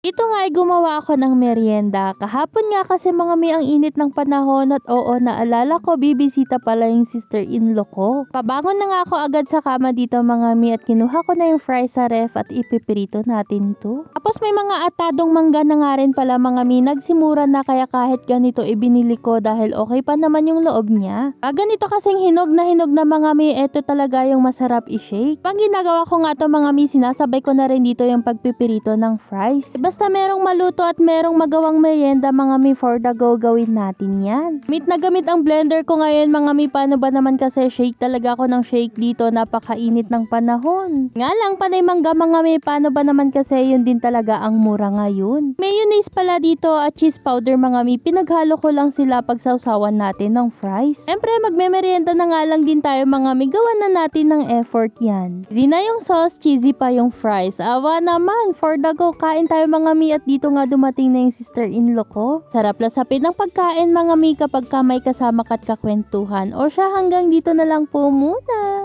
Dito nga ay gumawa ako ng merienda. Kahapon nga kasi mga mi ang init ng panahon at oo, naalala ko bibisita pala yung sister-in-law ko. Pabangon na nga ako agad sa kama dito mga mi at kinuha ko na yung fries sa ref at ipiprito natin to. Tapos may mga atadong mangga na nga rin pala mga mi. Nagsimura na kaya kahit ganito ibinili ko dahil okay pa naman yung loob niya. Pag ganito kasing hinog na mga mi, eto talaga yung masarap i-shake. Pag ginagawa ko nga to mga mi, sinasabay ko na rin dito yung pagpipirito ng fries. Basta merong maluto at merong magawang merienda mga mi, for the go gawin natin yan. Gamit ang blender ko ngayon mga mi, paano ba naman kasi shake talaga ako ng shake dito, napakainit ng panahon. Nga lang panay mangga mga mi, paano ba naman kasi yun din talaga ang mura ngayon. Mayonnaise pala dito at cheese powder mga mi, pinaghalo ko lang sila pag sausawan natin ng fries. Siyempre magme-merienda na nga lang din tayo mga mi, gawan na natin ng effort yan. Zina yung sauce, cheesy pa yung fries. Awa naman, for the go kain tayo mga mi at dito nga dumating na yung sister-in-law ko. Sarap lasapin ng pagkain mga mi kapag ka may kasama ka't kakwentuhan. O siya hanggang dito na lang po muna.